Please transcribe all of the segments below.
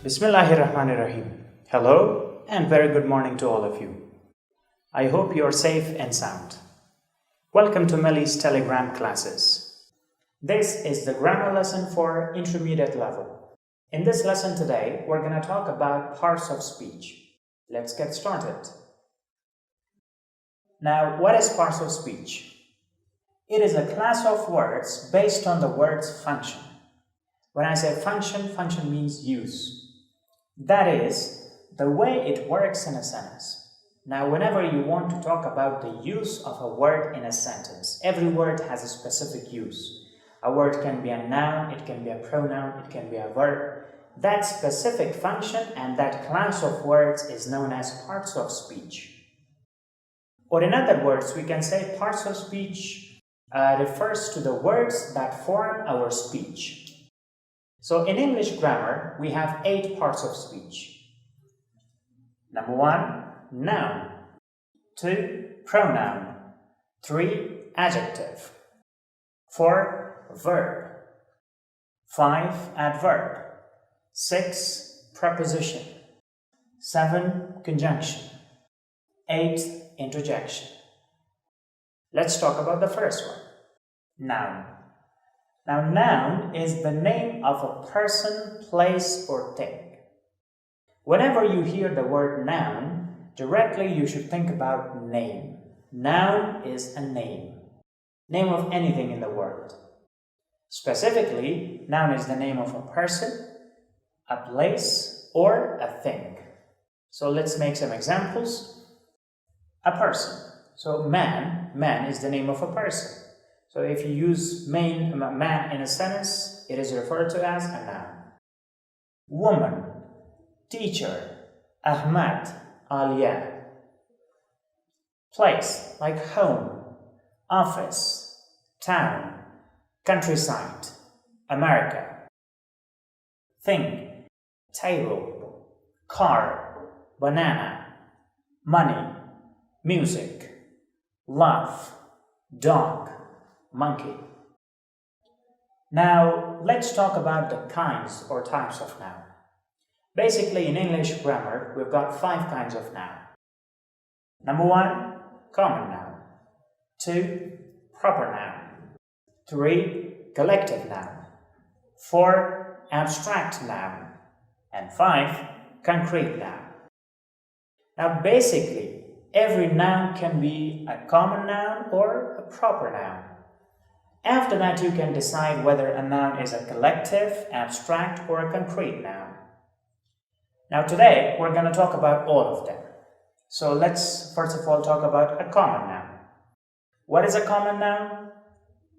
Bismillahirrahmanirrahim. Hello and very good morning to all of you. I hope you are safe and sound. Welcome to Melly's Telegram classes. This is the grammar lesson for intermediate level. In this lesson today, we're going to talk about parts of speech. Let's get started. Now, what is parts of speech? It is a class of words based on the word's function. When I say function, function means use. That is, the way it works in a sentence. Now, whenever you want to talk about the use of a word in a sentence, every word has a specific use. A word can be a noun, it can be a pronoun, it can be a verb. That specific function and that class of words is known as parts of speech. Or in other words, we can say parts of speech refers to the words that form our speech. So in English grammar, we have 8 parts of speech. Number 1, noun. 2, pronoun. 3, adjective. 4, verb. 5, adverb. 6, preposition. 7, conjunction. 8, interjection. Let's talk about the first one, noun. Now, noun is the name of a person, place, or thing. Whenever you hear the word noun, directly you should think about name. Noun is a name. Name of anything in the world. Specifically, noun is the name of a person, a place, or a thing. So let's make some examples. A person. So man is the name of a person. So if you use man in a sentence, it is referred to as a noun. Woman, teacher, Ahmad, Aliya. Place, like home, office, town, countryside, America. Thing, table, car, banana, money, music, love, dog, monkey. Now, let's talk about the kinds or types of noun. Basically, in English grammar, we've got 5 kinds of noun. Number 1, common noun. 2, proper noun. 3, collective noun. 4, abstract noun. And 5, concrete noun. Now, basically, every noun can be a common noun or a proper noun. After that, you can decide whether a noun is a collective, abstract, or a concrete noun. Now today, we're going to talk about all of them. So let's first of all talk about a common noun. What is a common noun?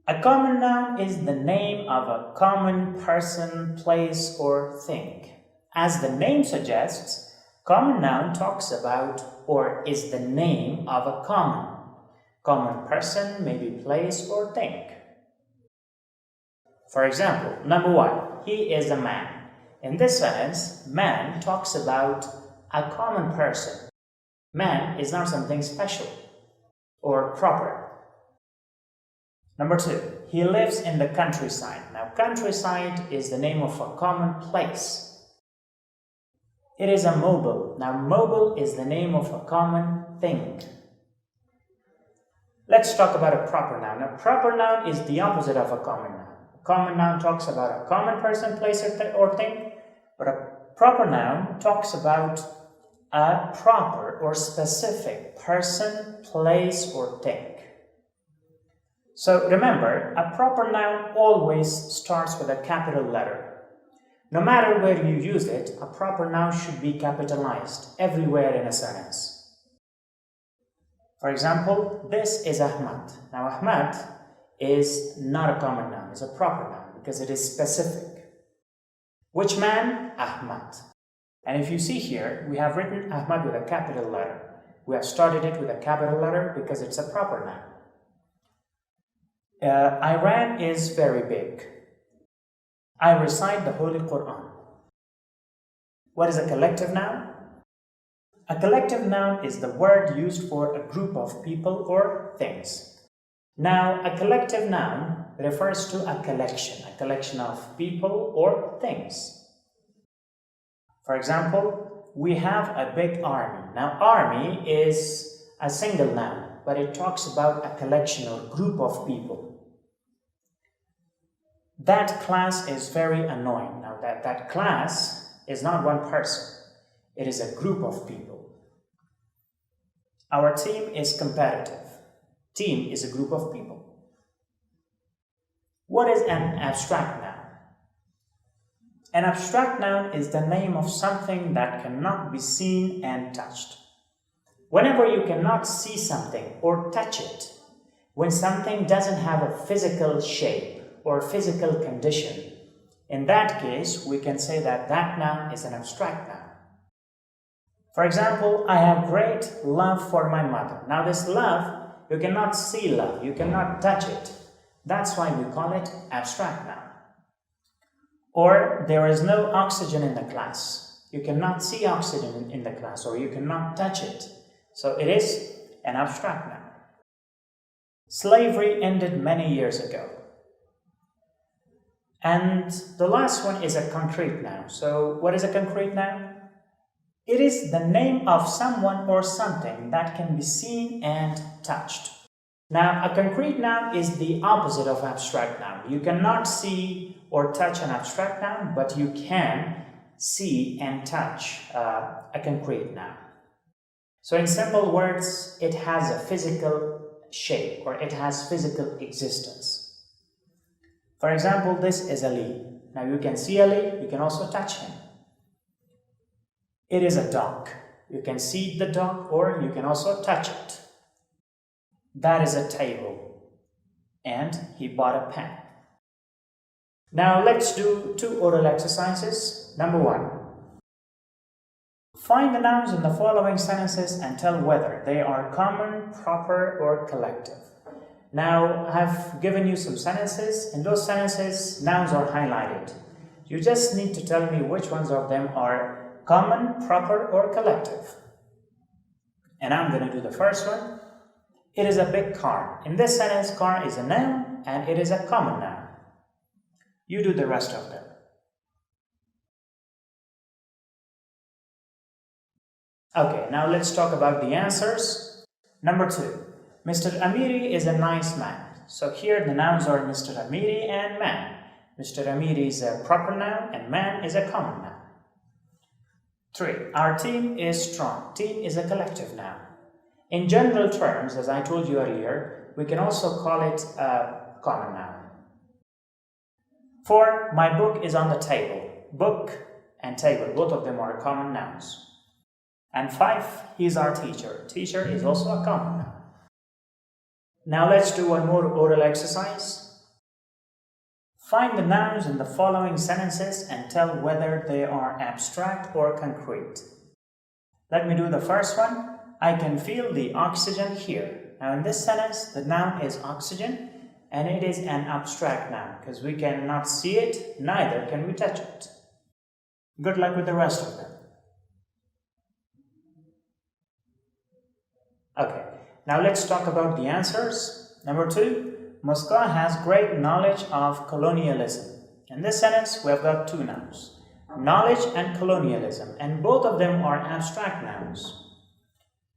A common noun is the name of a common person, place, or thing. As the name suggests, common noun talks about or is the name of a common person, maybe place or thing. For example, number 1, he is a man. In this sentence, man talks about a common person. Man is not something special or proper. Number 2, he lives in the countryside. Now, countryside is the name of a common place. It is a mobile. Now, mobile is the name of a common thing. Let's talk about a proper noun. A proper noun is the opposite of a common noun. Common noun talks about a common person, place, or thing, but a proper noun talks about a proper or specific person, place, or thing. So remember, a proper noun always starts with a capital letter. No matter where you use it, a proper noun should be capitalized everywhere in a sentence. For example, this is Ahmad. Now, Ahmad is not a common noun, it's a proper noun because it is specific. Which man? Ahmad. And if you see here, we have written Ahmad with a capital letter. We have started it with a capital letter because it's a proper noun. Iran is very big. I recite the Holy Quran. What is a collective noun? A collective noun is the word used for a group of people or things. Now, a collective noun refers to a collection of people or things. For example, we have a big army. Now, army is a single noun, but it talks about a collection or group of people. That class is very annoying. Now, that class is not one person. It is a group of people. Our team is competitive. Team is a group of people. What is an abstract noun? An abstract noun is the name of something that cannot be seen and touched. Whenever you cannot see something or touch it, when something doesn't have a physical shape or physical condition, in that case, we can say that that noun is an abstract noun. For example, I have great love for my mother. Now this love, you cannot see love, you cannot touch it. That's why we call it abstract noun. Or there is no oxygen in the class. You cannot see oxygen in the class, or you cannot touch it. So it is an abstract noun. Slavery ended many years ago. And the last one is a concrete noun. So what is a concrete noun? It is the name of someone or something that can be seen and touched. Now, a concrete noun is the opposite of abstract noun. You cannot see or touch an abstract noun, but you can see and touch a concrete noun. So in simple words, it has a physical shape, or it has physical existence. For example, this is Ali. Now you can see Ali, you can also touch him. It is a dog. You can see the dog, or you can also touch it. That is a table, and he bought a pen. Now let's do 2 oral exercises. Number 1. Find the nouns in the following sentences and tell whether they are common, proper, or collective. Now I've given you some sentences. In those sentences, nouns are highlighted. You just need to tell me which ones of them are common, proper, or collective. And I'm going to do the first one. It is a big car. In this sentence, car is a noun and it is a common noun. You do the rest of them. Okay, now let's talk about the answers. Number 2. Mr. Amiri is a nice man. So here the nouns are Mr. Amiri and man. Mr. Amiri is a proper noun and man is a common noun. 3. Our team is strong. Team is a collective noun. In general terms, as I told you earlier, we can also call it a common noun. 4. My book is on the table. Book and table, both of them are common nouns. And 5. He is our teacher. Teacher is also a common noun. Now let's do one more oral exercise. Find the nouns in the following sentences and tell whether they are abstract or concrete. Let me do the first one. I can feel the oxygen here. Now in this sentence, the noun is oxygen and it is an abstract noun because we cannot see it, neither can we touch it. Good luck with the rest of them. Okay, now let's talk about the answers. Number 2, Moscow has great knowledge of colonialism. In this sentence, we have got 2 nouns, knowledge and colonialism, and both of them are abstract nouns.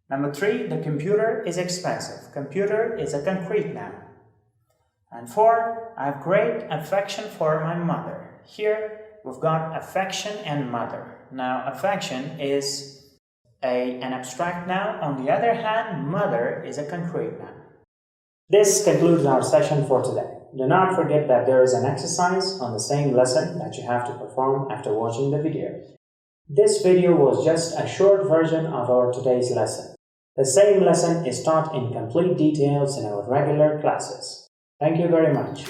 Number 3, the computer is expensive. Computer is a concrete noun. And 4, I have great affection for my mother. Here, we've got affection and mother. Now, affection is an abstract noun. On the other hand, mother is a concrete noun. This concludes our session for today. Do not forget that there is an exercise on the same lesson that you have to perform after watching the video. This video was just a short version of our today's lesson. The same lesson is taught in complete details in our regular classes. Thank you very much.